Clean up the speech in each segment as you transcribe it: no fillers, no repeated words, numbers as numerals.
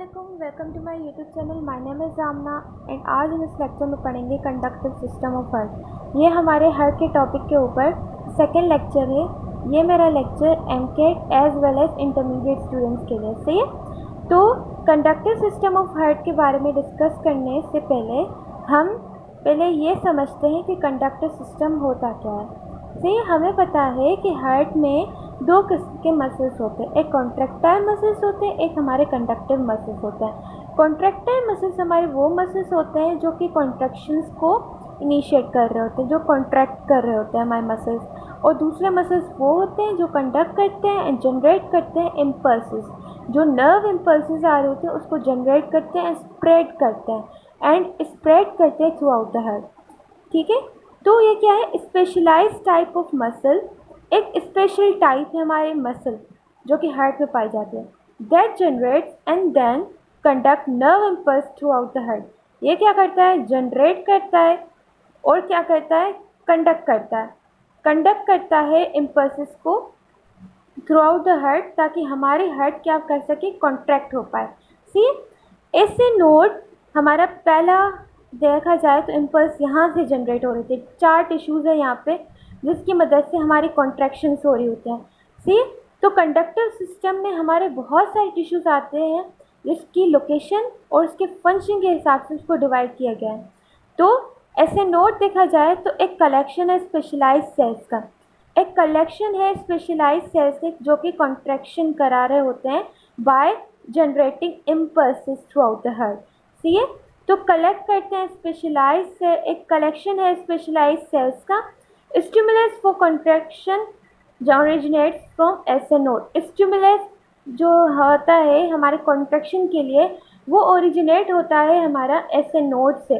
Welcome to my YouTube channel. My name is Jamna and आज हम इस लेक्चर में पढ़ेंगे कंडक्टिव सिस्टम ऑफ हार्ट। ये हमारे हार्ट के टॉपिक के ऊपर सेकेंड लेक्चर है। ये मेरा lecture MCAT as well as intermediate students के लिए सही है। तो कंडक्टिव सिस्टम ऑफ हार्ट के बारे में डिस्कस करने से पहले हम ये समझते हैं कि कंडक्टिव सिस्टम होता क्या है। सही, हमें पता है कि हार्ट में दो किस्म के मसल्स होते हैं, एक कॉन्ट्रैक्टाइल मसल्स होते हैं, एक हमारे कंडक्टिव मसल्स होते हैं। कॉन्ट्रैक्टाइल मसल्स हमारे वो मसल्स होते हैं जो कि कॉन्ट्रैक्शंस को इनिशिएट कर रहे होते हैं, जो कॉन्ट्रैक्ट कर रहे होते हैं हमारे मसल्स, और दूसरे मसल्स वो होते हैं जो कंडक्ट करते हैं एंड जनरेट करते हैं इम्पल्सेस, जो नर्व इम्पल्सेस आ रहे होते हैं उसको जनरेट करते हैं, स्प्रेड करते हैं एंड स्प्रेड करते हैं थ्रू आउट द हार्ट। ठीक है, तो ये क्या है, स्पेशलाइज्ड टाइप ऑफ मसल। एक स्पेशल टाइप है हमारे मसल जो कि हार्ट में पाई जाती है, that generates and then conduct nerve impulse throughout the heart. ये क्या करता है, जनरेट करता है और क्या करता है, कंडक्ट करता है। कंडक्ट करता है इम्पल्सेस को थ्रू आउट द हार्ट ताकि हमारे हार्ट क्या कर सके, कॉन्ट्रैक्ट हो पाए। सी, ऐसे नोट हमारा पहला देखा जाए तो इम्पल्स यहाँ से जनरेट हो रहे थे। 4 टिश्यूज़ है यहाँ पे जिसकी मदद से हमारी कॉन्ट्रैक्शंस हो रही होती हैं। सी, तो कंडक्टिव सिस्टम में हमारे बहुत सारे टिश्यूज़ आते हैं जिसकी लोकेशन और उसके फंक्शन के हिसाब से उसको डिवाइड किया गया है। तो ऐसे नोट देखा जाए तो एक कलेक्शन है स्पेशलाइज्ड सेल्स का, एक कलेक्शन है स्पेशलाइज्ड सेल्स के जो कि कॉन्ट्रैक्शन करा रहे होते हैं by generating impulses throughout the heart. See, तो कलेक्ट करते हैं स्पेशलाइज्ड से, एक कलेक्शन है स्पेशलाइज्ड सेल्स का। स्टिमुलस फॉर कॉन्ट्रैक्शन जो originates from SA node. Stimulus जो होता है हमारे कॉन्ट्रैक्शन के लिए वो ओरिजिनेट होता है हमारा ऐसे नोड से।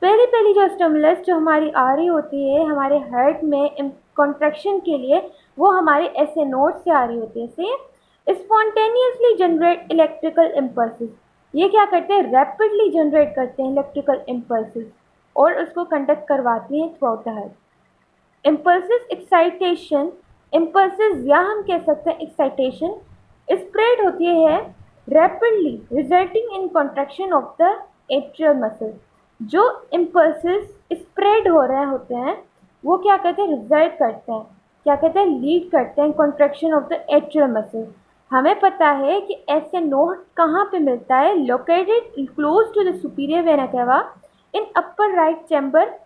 पहली जो स्टिमुलस जो हमारी आ रही होती है हमारे हार्ट में कॉन्ट्रैक्शन के लिए वो हमारे ऐसे नोड से आ रही होती है। से स्पॉन्टेनियसली जनरेट इलेक्ट्रिकल इम्पल्सेस। ये क्या करते हैं, रैपिडली जनरेट करते हैं इलेक्ट्रिकल इम्पल्सेस और उसको कंडक्ट करवाती हैं through out the heart. Impulses excitation, impulses या हम कह सकते हैं एक्साइटेशन स्प्रेड होती है rapidly resulting in contraction of the atrial muscle. जो इम्पल्सेस स्प्रेड हो रहे होते हैं वो क्या कहते हैं, रिजल्ट करते हैं, क्या कहते हैं, लीड करते हैं contraction of the atrial muscle. हमें पता है कि ऐसे नोड कहाँ पे मिलता है, located close to the superior vena cava in upper right chamber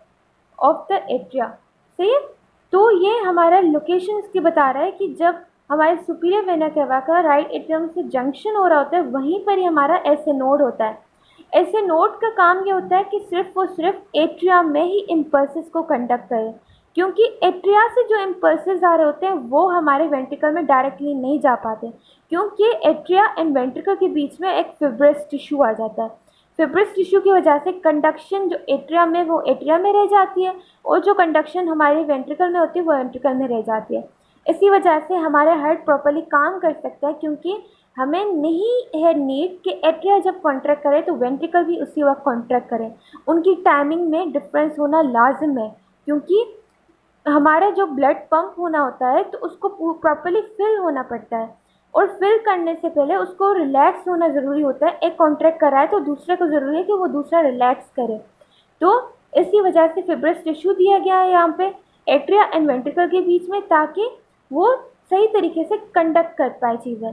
of the atria. सही है, तो ये हमारा लोकेशन इसकी बता रहा है कि जब हमारे सुपीरियर वेना केवा का राइट एट्रियम से जंक्शन हो रहा होता है वहीं पर ही हमारा ऐसे नोड होता है। ऐसे नोड का काम ये होता है कि सिर्फ और सिर्फ एट्रिया में ही इम्पल्सेस को कंडक्ट करे, क्योंकि एट्रिया से जो इम्पल्सेस आ रहे होते हैं वो हमारे वेंट्रिकल में डायरेक्टली नहीं जा पाते, क्योंकि एट्रिया एंड वेंट्रिकल के बीच में एक फिब्रस टिश्यू आ जाता है। फिब्रस टिश्यू की वजह से कंडक्शन जो एट्रिया में वो एट्रिया में रह जाती है और जो कंडक्शन हमारे वेंट्रिकल में होती है वो वेंट्रिकल में रह जाती है। इसी वजह से हमारा हार्ट प्रॉपर्ली काम कर सकता है, क्योंकि हमें नहीं है नीड कि एट्रिया जब कॉन्ट्रैक्ट करे तो वेंट्रिकल भी उसी वक्त कॉन्ट्रैक्ट करे। उनकी टाइमिंग में डिफरेंस होना लाजिम है, क्योंकि हमारा जो ब्लड पंप होना होता है तो उसको प्रॉपर्ली फिल होना पड़ता है और फिल करने से पहले उसको रिलैक्स होना ज़रूरी होता है। एक कॉन्ट्रैक्ट कराए तो दूसरे को ज़रूरी है कि वो दूसरा रिलैक्स करे। तो इसी वजह से फिब्रस टिश्यू दिया गया है यहाँ पे एट्रिया एंड वेंट्रिकल के बीच में, ताकि वो सही तरीके से कंडक्ट कर पाए चीज़ें।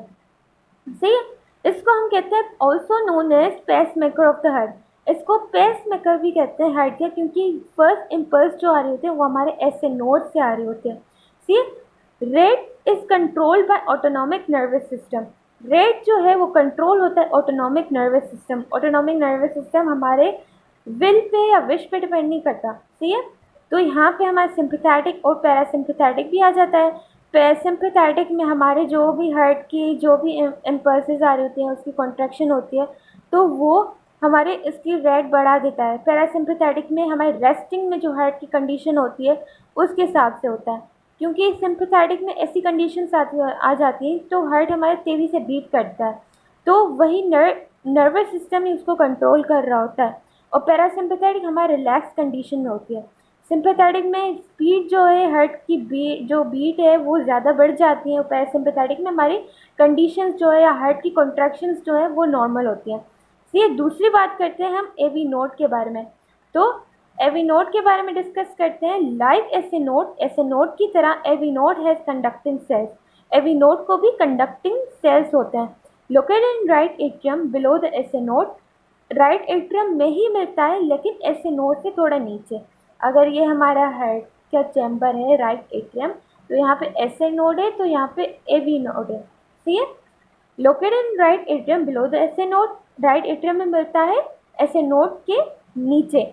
सही, इसको हम कहते हैं also known as pacemaker of the heart. इसको पेस मेकर भी कहते हैं हार्ट का, क्योंकि फर्स्ट इम्पल्स जो आ रहे होते हैं वो हमारे ऐसे नोड से आ रहे होते हैं। See, rate is controlled by autonomic nervous system. Rate जो है वो कंट्रोल होता है autonomic nervous system. Autonomic nervous system हमारे विल पे या विश पे डिपेंड नहीं करता। सही है, तो यहाँ पे हमारा सिंपैथेटिक और पैरासिम्पैथेटिक भी आ जाता है। पैरासिम्पैथेटिक में हमारे जो भी हार्ट की जो भी इम्पल्सेस आ रही होती हैं उसकी कॉन्ट्रैक्शन होती है तो वो हमारे इसकी रेट बढ़ा देता है। पैरासिम्पैथेटिक में हमारे रेस्टिंग में जो हार्ट की कंडीशन होती है उसके हिसाब से होता है, क्योंकि सिंपैथेटिक में ऐसी कंडीशंस आ जाती हैं तो हार्ट हमारे तेज़ी से बीट करता है, तो वही नर्वस सिस्टम ही उसको कंट्रोल कर रहा होता है। और पैरासिम्पैथेटिक हमारे रिलैक्स कंडीशन में होती है। सिंपैथेटिक में स्पीड जो है हार्ट की बीट है वो ज़्यादा बढ़ जाती है, और पैरासिम्पैथेटिक में हमारी कंडीशंस जो है या हार्ट की कॉन्ट्रैक्शंस जो है वो नॉर्मल होती हैं। ये दूसरी बात करते हैं हम एवी नोड के बारे में। तो एवी नोड के बारे में डिस्कस करते हैं। लाइक एस ए नोड की तरह AV node has conducting cells. AV node को भी कंडक्टिंग सेल्स होते हैं। Located in right atrium below the S A node, right atrium में ही मिलता है लेकिन एस ए नोड से थोड़ा नीचे। अगर ये हमारा हार्ट का चैम्बर है राइट एट्रियम, तो यहाँ पे एस ए नोड है, तो यहाँ पे एवी नोड है। ठीक है, located in right atrium below the S A node, right atrium में मिलता है एस ए नोड के नीचे।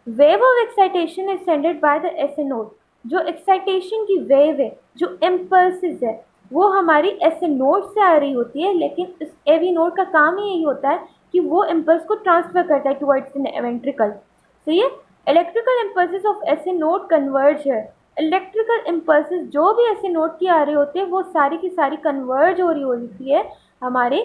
Wave of excitation is सेंडेड by the S A node. जो एक्साइटेशन की वेव है, जो इम्पल्सिस है, वो हमारी एस ए नोड से आ रही होती है, लेकिन इस एवी नोड का काम ही यही होता है कि वो इम्पल्स को ट्रांसफर करता है टुवर्ड्स द वेंट्रिकल। तो ये electrical impulses of S A node converge है। इलेक्ट्रिकल इम्पल्सिस जो भी ऐसे नोड की आ रही होती है वो सारी की सारी कन्वर्ज हो रही होती है हमारे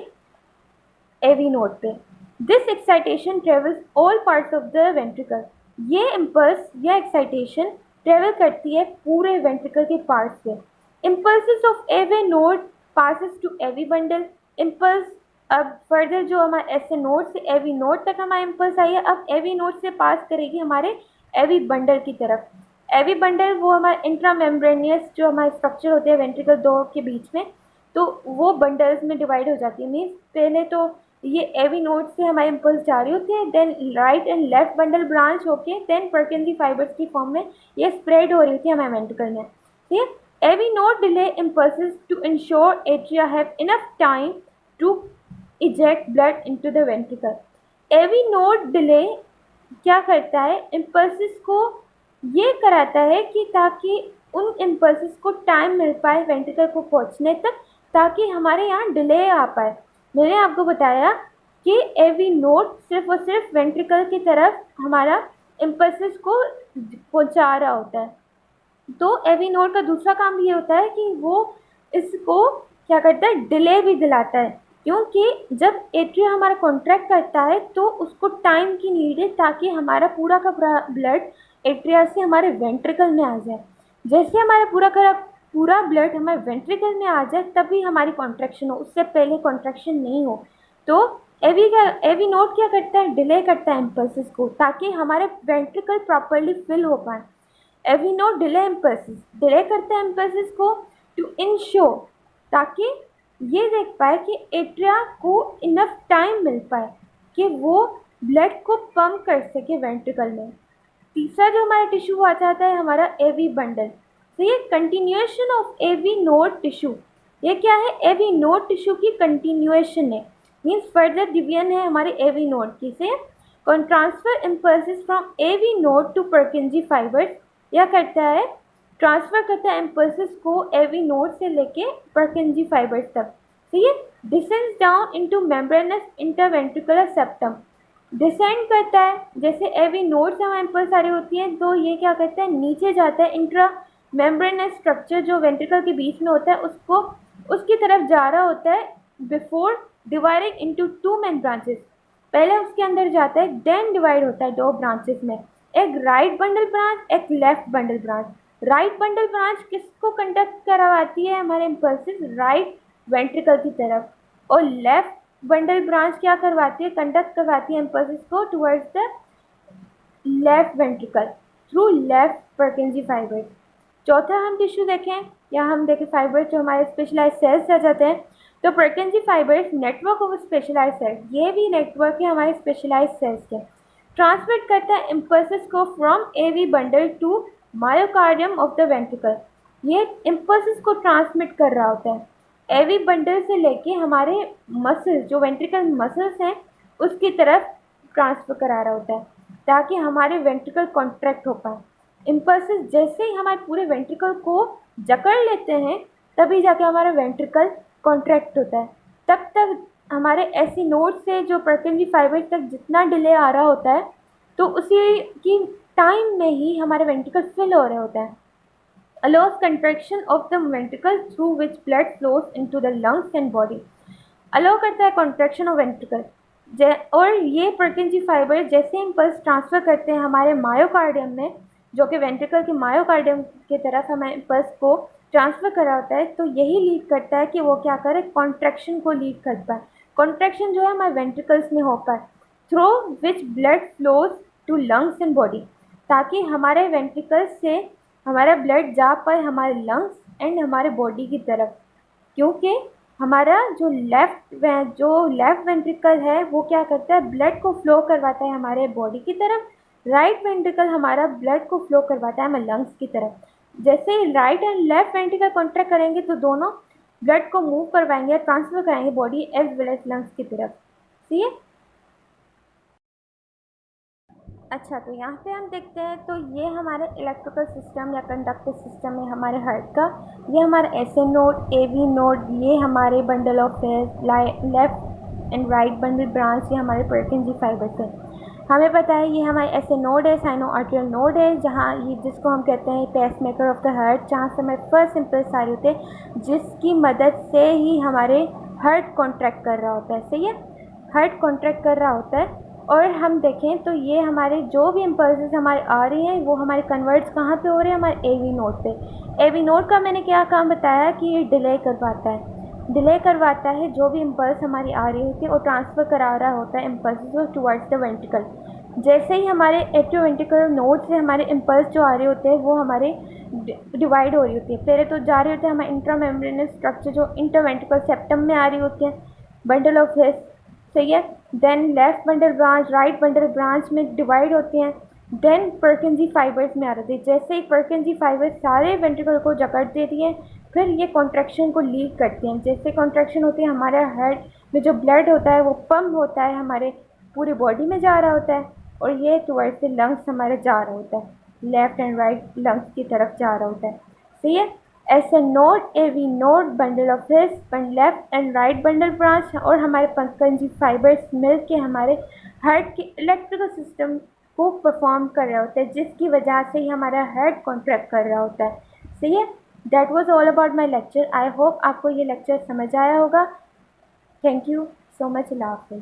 एवी नोड पे। This excitation travels all parts of the ventricle. ये इम्पल्स या एक्साइटेशन ट्रेवल करती है पूरे वेंट्रिकल के पार्ट से। Impulses of AV node passes to AV bundle. Impulse अब फर्दर जो हमारे एस ए नोड से एवी नोड तक हमारा इम्पल्स आई है, अब एवी नोड से पास करेगी हमारे एवी बंडल की तरफ। एवी बंडल वो हमारे इंट्रामेम्ब्रेनियस जो हमारे स्ट्रक्चर होते हैं वेंट्रिकल दो के बीच में, तो वो बंडल्स में डिवाइड हो जाती है। मीन्स पहले तो ये एवी नोड से हमारे इम्पल्स जारी होती है, then right and left bundle branch होके देन परकिंजी फाइबर्स की फॉर्म में ये स्प्रेड हो रही थी हमारे वेंट्रिकल में। ठीक है, AV node delay impulses to ensure atria have enough time to eject blood into the ventricle. AV node delay क्या करता है, इम्पल्सिस को ये कराता है कि ताकि उन इम्पल्सिस को टाइम मिल पाए वेंट्रिकल को पहुंचने तक, ताकि हमारे यहाँ डिले आ पाए। मैंने आपको बताया कि एवी नोड सिर्फ और सिर्फ वेंट्रिकल की तरफ हमारा इम्पल्सिस को पहुंचा रहा होता है। तो एवी नोड का दूसरा काम ये होता है कि वो इसको क्या करता है, डिले भी दिलाता है, क्योंकि जब एट्रिया हमारा कॉन्ट्रैक्ट करता है तो उसको टाइम की नीड है ताकि हमारा पूरा का पूरा ब्लड एट्रिया से हमारे वेंट्रिकल में आ जाए। जैसे हमारा पूरा ब्लड हमारे वेंट्रिकल में आ जाए तभी हमारी कॉन्ट्रैक्शन हो, उससे पहले कॉन्ट्रैक्शन नहीं हो। तो एवी नोड क्या करता है, डिले करता है इम्पल्सिस को ताकि हमारे वेंट्रिकल प्रॉपरली फिल हो पाए। AV node delay impulses, delay करता है इम्पल्सिस को टू इंश्योर, ताकि ये देख पाए कि एट्रिया को इनफ टाइम मिल पाए कि वो ब्लड को पंप कर सके वेंट्रिकल में। तीसरा जो हमारा टिश्यू आ जाता है हमारा एवी बंडल। तो ये continuation of AV node tissue, ये क्या है, एवी नोड टिश्यू की कंटिन्यूएशन है, मीन्स फर्दर डिवीजन है हमारे एवी नोड की से। Transfer impulses from AV node to Purkinje fibres, यह करता है ट्रांसफ़र करता है इम्पल्सिस को एवी नोड से लेके परकिंजी फाइबर्स तक। तो ये descends down into membranes interventricular septum, descend करता है। जैसे एवी नोड से हमारे इम्पल्स आ रही होती है तो ये क्या करता है, नीचे जाता है, इंट्रा मेम्ब्रेनस स्ट्रक्चर जो वेंट्रिकल के बीच में होता है उसको उसकी तरफ जा रहा होता है before dividing into two main branches. पहले उसके अंदर जाता है, देन डिवाइड होता है दो ब्रांचेस में, एक राइट बंडल ब्रांच, एक left bundle branch. Right bundle branch किसको कंडक्ट करवाती है, हमारे इम्पल्सिस राइट वेंट्रिकल की तरफ, और लेफ्ट बंडल ब्रांच क्या करवाती है, कंडक्ट करवाती है इम्पल्सिस को towards the left ventricle through left परकिंजी fibre. चौथा हम टिश्यू देखें या हम देखें फाइबर जो हमारे स्पेशलाइज सेल्स आ जाते हैं। तो Purkinje fibres network of specialise cells, ये भी नेटवर्क है हमारे स्पेशलाइज सेल्स के। ट्रांसमिट करता है इम्पल्सिस को from AV bundle to myocardium of the ventricle, ये इम्पल्सिस को ट्रांसमिट कर रहा होता है एवी बंडल से लेके हमारे मसल्स जो वेंट्रिकल मसल्स हैं उसकी तरफ ट्रांसफ़र करा रहा होता है ताकि हमारे वेंट्रिकल कॉन्ट्रैक्ट हो पाए। इम्पल्सिस जैसे ही हमारे पूरे वेंट्रिकल को जकड़ लेते हैं तभी जाके हमारा वेंट्रिकल कॉन्ट्रैक्ट होता है। तब तक हमारे ऐसी नोड से जो परकिंजी फाइबर तक जितना डिले आ रहा होता है तो उसी की टाइम में ही हमारे वेंट्रिकल फिल हो रहे होते हैं। allows contraction of the ventricle through which blood flows into the lungs and body, allow करता है contraction of ventricle। और ये परकिंजी फाइबर जैसे इम्पल्स ट्रांसफ़र करते हैं हमारे मायोकार्डियम में जो कि वेंट्रिकल के मायोकार्डियम की तरफ हमारे इम्पल्स को ट्रांसफ़र करा होता है, तो यही लीड करता है कि वो क्या करे, कॉन्ट्रैक्शन को लीड करता है। कॉन्ट्रैक्शन जो है हमारे वेंट्रिकल्स में हो पाए, through which blood flows to lungs and body, ताकि हमारे वेंट्रिकल्स से हमारा ब्लड जा पाए हमारे लंग्स एंड हमारे बॉडी की तरफ। क्योंकि हमारा जो लेफ़्ट वेंट्रिकल है वो क्या करता है, ब्लड को फ्लो करवाता है हमारे बॉडी की तरफ। राइट वेंट्रिकल हमारा ब्लड को फ्लो करवाता है हमारे लंग्स की तरफ। जैसे ही right and left ventricle contract करेंगे तो दोनों ब्लड को मूव करवाएंगे, ट्रांसफ़र कराएंगे body as well as lungs की तरफ। सी है। अच्छा, तो यहाँ पे हम देखते हैं, तो ये हमारे इलेक्ट्रिकल सिस्टम या कंडक्टिव सिस्टम है हमारे हार्ट का। ये हमारा एसए नोड, एवी नोड, ये हमारे bundle of hairs, left and right bundle branch, ये हमारे पर्किंजी फाइबर्स है। हमें पता है ये हमारे एसए नोड है, साइनो आर्टरियल नोड है, जहाँ ये जिसको हम कहते हैं pacemaker of the heart, जहाँ से हमारे फर्स्ट इम्पल्स आ रहे होते हैं, जिसकी मदद से ही हमारे हार्ट कॉन्ट्रैक्ट कर रहा होता है। सही है, हार्ट कॉन्ट्रैक्ट कर रहा होता है। और हम देखें तो ये हमारे जो भी इम्पल्सेस हमारे आ रही हैं वो हमारे कन्वर्ट्स कहाँ पे हो रहे हैं, हमारे एवी नोड पे। एवी नोड का मैंने क्या काम बताया कि ये डिले करवाता है जो भी इम्पल्स हमारी आ रही होती है और ट्रांसफ़र करा रहा होता है इम्पल्स को टुवर्ड्स द वेंट्रिकल। जैसे ही हमारे एट्रियोवेंट्रिकुलर नोड से हमारे इम्पल्स जो आ रहे होते हैं वो हमारे डिवाइड हो रही होती है। पहले तो जा रहे होते हैं हमारे इंट्रामेम्ब्रेनस स्ट्रक्चर जो इंटरवेंट्रिकल सेप्टम में आ रही होती है, बंडल ऑफ हेयर्स। सही है। Then left bundle branch, right bundle branch में डिवाइड होते हैं। देन पर्किंजी फाइबर्स में आ रहे थे। जैसे ही पर्किंजी फाइबर्स सारे वेंट्रिकल को जकड़ देती हैं, फिर ये कॉन्ट्रैक्शन को लीड करती हैं। जैसे कॉन्ट्रैक्शन होती है, हमारे हार्ट में जो ब्लड होता है वो पम्प होता है, हमारे पूरी बॉडी में जा रहा होता है, और ये टुवर्ड्स से लंग्स हमारे जा रहा होता है, लेफ्ट एंड राइट लंग्स की तरफ जा रहा होता है। सही है। S A node, A V node, bundle of his, left and right bundle branch और हमारे पंकजी फाइबर्स मिल के हमारे हार्ट के इलेक्ट्रिकल सिस्टम को परफॉर्म कर रहा होता है, जिसकी वजह से ही हमारा हार्ट कॉन्ट्रैक्ट कर रहा होता है। सही है। That was all about my lecture. I hope आपको ये लेक्चर समझ आया होगा। Thank you so much. अल्लाह हाफिज़।